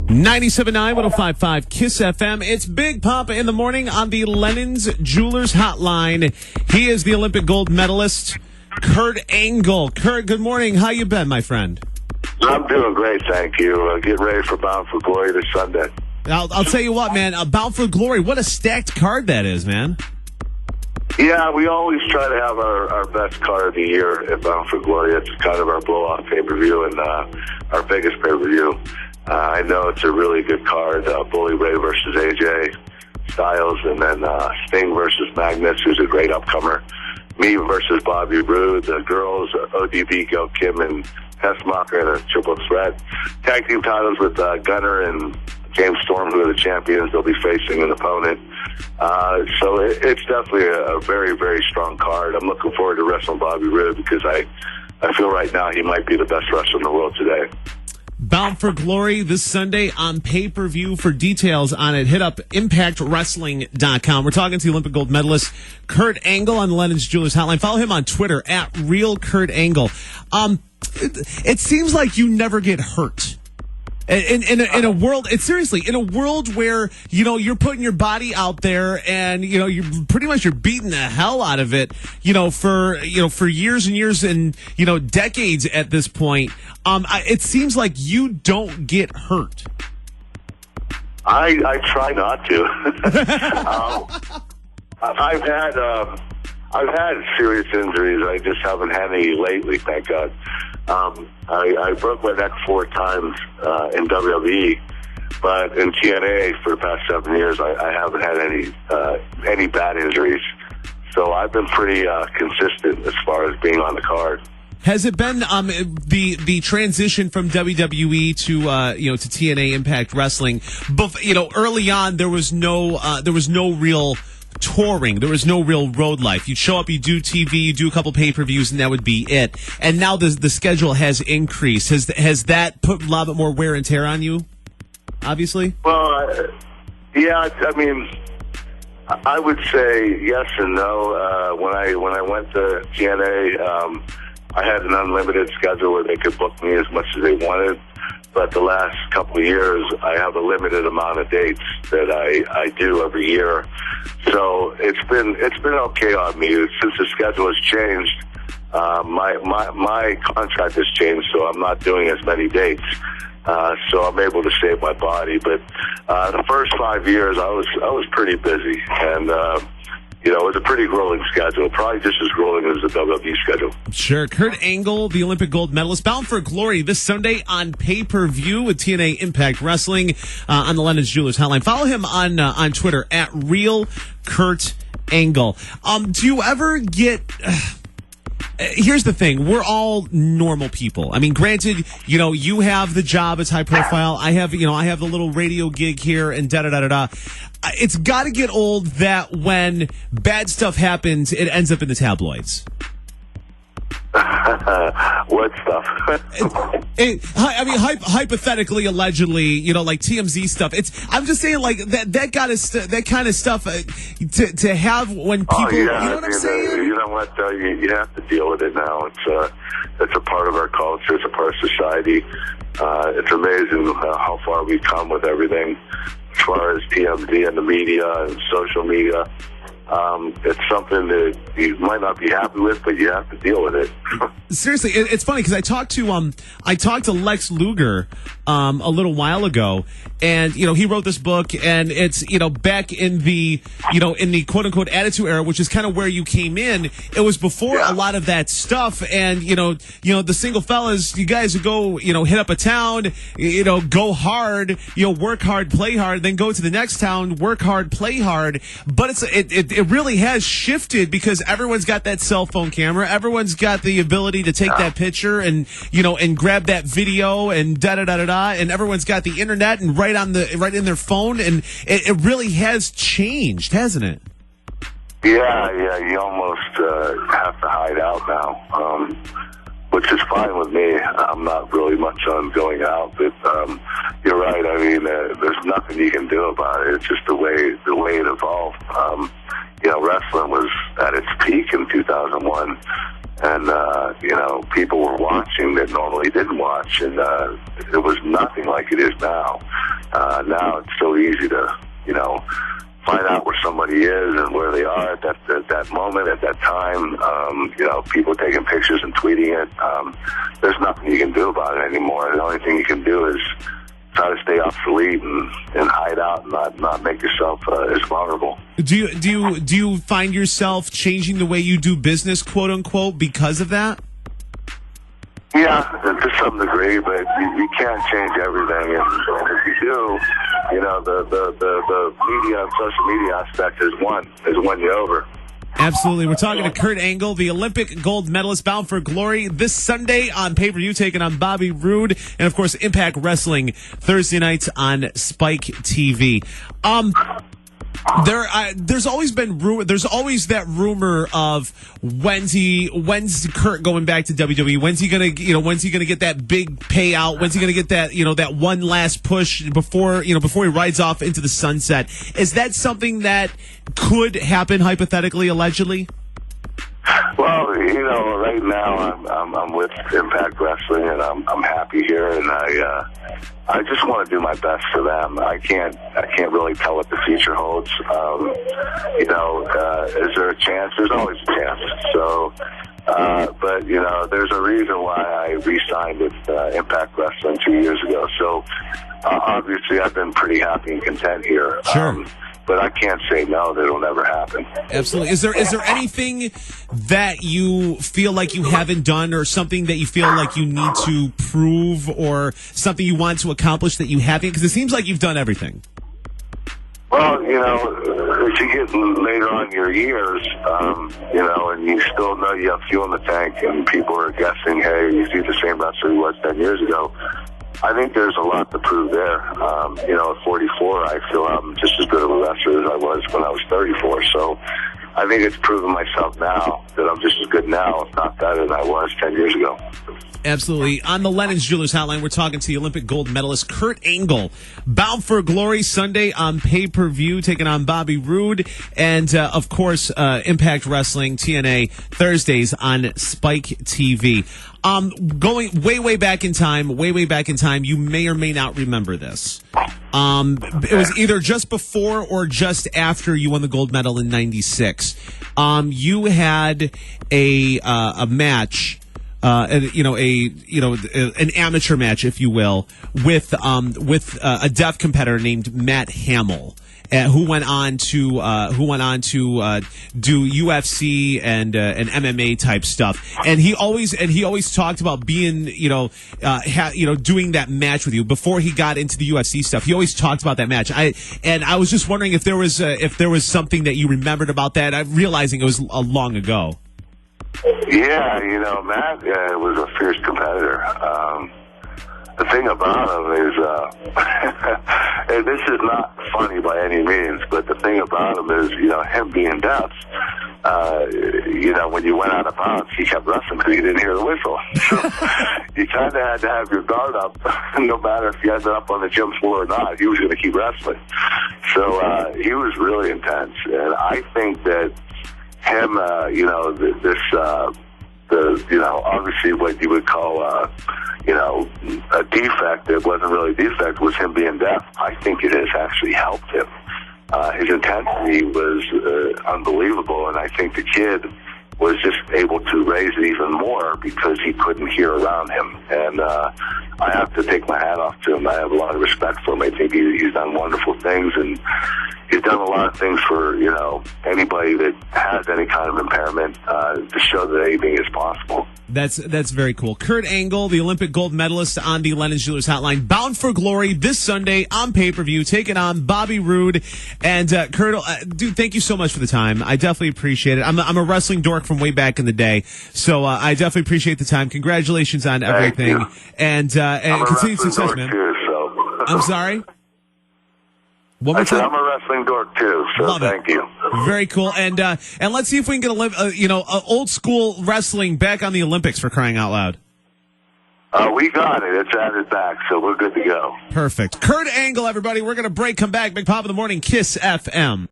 97.9, 105.5 KISS FM. It's Big Poppa in the morning on the Lennon's Jewelers Hotline. He is the Olympic gold medalist, Kurt Angle. Kurt, good morning. How you been, my friend? I'm doing great, thank you. Getting ready for Bound for Glory this Sunday. I'll tell you what, man. Bound for Glory, what a stacked card that is, man. Yeah, we always try to have our best card of the year at Bound for Glory. It's kind of our blow-off pay-per-view and our biggest pay-per-view. I know it's a really good card. Bully Ray versus AJ Styles, and then Sting versus Magnus, who's a great upcomer. Me versus Bobby Roode. The girls, ODB, Gail Kim, and Hessmacher in a triple threat. Tag team titles with Gunner and James Storm, who are the champions. They'll be facing an opponent. So it's definitely a very, very strong card. I'm looking forward to wrestling Bobby Roode because I feel right now he might be the best wrestler in the world today. Bound for Glory this Sunday on pay-per-view. For details on it, hit up ImpactWrestling.com. We're talking to the Olympic gold medalist, Kurt Angle, on the Lennon's Jewelers Hotline. Follow him on Twitter, at RealKurtAngle. It seems like you never get hurt. In a world, in a world where, you're putting your body out there and, you're beating the hell out of it, for years and years and, decades at this point. It seems like you don't get hurt. I try not to. I've had serious injuries. I just haven't had any lately, thank God. I broke my neck 4 times in WWE, but in TNA for the past 7 years, I haven't had any bad injuries. So I've been pretty consistent as far as being on the card. Has it been the transition from WWE to TNA Impact Wrestling? Early on there was no real touring. There was no real road life. You'd show up, you do TV, you do a couple pay-per-views, and that would be it. And now the schedule has increased. Has that put a lot bit more wear and tear on you? Obviously. Well, yeah. I mean, I would say yes and no. When I went to TNA, I had an unlimited schedule where they could book me as much as they wanted. But the last couple of years, I have a limited amount of dates that I do every year. So it's been okay on me since the schedule has changed. My contract has changed, so I'm not doing as many dates. So I'm able to save my body. But the first 5 years, I was pretty busy, and it was a pretty grueling schedule, probably just as grueling as the WWE schedule. Sure. Kurt Angle, the Olympic gold medalist, Bound for Glory this Sunday on pay-per-view with TNA Impact Wrestling on the Lennon's Jewelers Hotline. Follow him on Twitter, at RealKurtAngle. Do you ever get... Here's the thing. We're all normal people. I mean, granted, you have the job, it's high profile. I have the little radio gig here and da-da-da-da-da. It's got to get old that when bad stuff happens, it ends up in the tabloids. What stuff? Hypothetically, allegedly, like TMZ stuff. I'm just saying, like that kind of stuff to have when people. Oh, yeah. You know what I'm saying? You know what? You have to deal with it now. It's a part of our culture. It's a part of society. It's amazing how far we've come with everything, as far as TMZ and the media and social media. It's something that you might not be happy with, but you have to deal with it. Seriously, it's funny because I talked to Lex Luger a little while ago, and he wrote this book, and it's back in the quote unquote attitude era, which is kind of where you came in. It was before a lot of that stuff, and the single fellas, you guys would go hit up a town, go hard, work hard, play hard, then go to the next town, work hard, play hard. But it really has shifted because everyone's got that cell phone camera, everyone's got the ability to take that picture and and grab that video and da da da da da, and everyone's got the internet and right in their phone, and it really has changed, hasn't it? Yeah, you almost have to hide out now, which is fine with me. I'm not really much on going out, but you're right. I mean, there's nothing you can do about it. It's just the way it evolved. Wrestling was at its peak in 2001, and people were watching that normally didn't watch, and it was nothing like it is now. now it's so easy to, find out where somebody is and where they are at that moment, at that time. People taking pictures and tweeting it. There's nothing you can do about it anymore. The only thing you can do is try to stay obsolete and hide out and not make yourself as vulnerable. Do you find yourself changing the way you do business, quote unquote, because of that? Yeah, to some degree, but you can't change everything, and if you do, the media and social media aspect has won you over. Absolutely. We're talking to Kurt Angle, the Olympic gold medalist bound for glory, this Sunday on pay-per-view, taking on Bobby Roode, and of course Impact Wrestling Thursday nights on Spike TV. There's always been there's always that rumor of when's Kurt going back to WWE? When's he gonna get that big payout? When's he gonna get that that one last push before he rides off into the sunset? Is that something that could happen hypothetically, allegedly? Well, right now I'm with Impact Wrestling, and I'm happy here, and I just want to do my best for them. I can't really tell what the future holds. Is there a chance? There's always a chance. So, but there's a reason why I re-signed with Impact Wrestling 2 years ago. So, obviously, I've been pretty happy and content here. Sure. But I can't say no, that it'll never happen. Absolutely. Is there anything that you feel like you haven't done, or something that you feel like you need to prove, or something you want to accomplish that you haven't? Because it seems like you've done everything. Well, as you get later on in your years, and you still know you have fuel in the tank, and people are guessing, hey, is he the same wrestler he was 10 years ago? I think there's a lot to prove there. At 44, I feel I'm just as good of a wrestler as I was when I was 34. So I think it's proven myself now that I'm just as good now, if not better, than I was 10 years ago. Absolutely. On the Lennon's Jewelers Hotline, we're talking to the Olympic gold medalist Kurt Angle, bound for glory Sunday on pay-per-view, taking on Bobby Roode, and of course Impact Wrestling TNA Thursdays on Spike TV. Going way back in time, you may or may not remember this. It was either just before or just after you won the gold medal in '96. You had a match. An amateur match, if you will, with a deaf competitor named Matt Hamill, who went on to do UFC and MMA type stuff. And he always talked about being doing that match with you before he got into the UFC stuff. He always talked about that match. I was just wondering if there was something that you remembered about that. I'm realizing it was long ago. Yeah, Matt was a fierce competitor. The thing about him is, and this is not funny by any means, but the thing about him is, him being deaf, when you went out of bounds, he kept wrestling because he didn't hear the whistle. So you kind of had to have your guard up, no matter if you ended up on the gym floor or not. He was going to keep wrestling. So he was really intense, and I think that him, obviously what you would call, a defect, it wasn't really a defect, was him being deaf. I think it has actually helped him. His intensity was unbelievable, and I think the kid was just able to raise it even more because he couldn't hear around him. And I have to take my hat off to him. I have a lot of respect for him. I think he's done wonderful things, and he's done a lot of things for, anybody that has any kind of impairment to show that anything is possible. That's very cool. Kurt Angle, the Olympic gold medalist on the Lennon's Jewelers Hotline, bound for glory this Sunday on pay-per-view, taking on Bobby Roode. And Kurt, dude, thank you so much for the time. I definitely appreciate it. I'm a wrestling dork from way back in the day, so I definitely appreciate the time. Congratulations on everything, and continued success, man. Too, so. I'm sorry. One more time. I'm a wrestling dork too, so thank you. Very cool, and let's see if we can get old school wrestling back on the Olympics, for crying out loud. We got it. It's added back, so we're good to go. Perfect. Kurt Angle, everybody. We're going to break. Come back. Big Poppa in the morning. Kiss FM.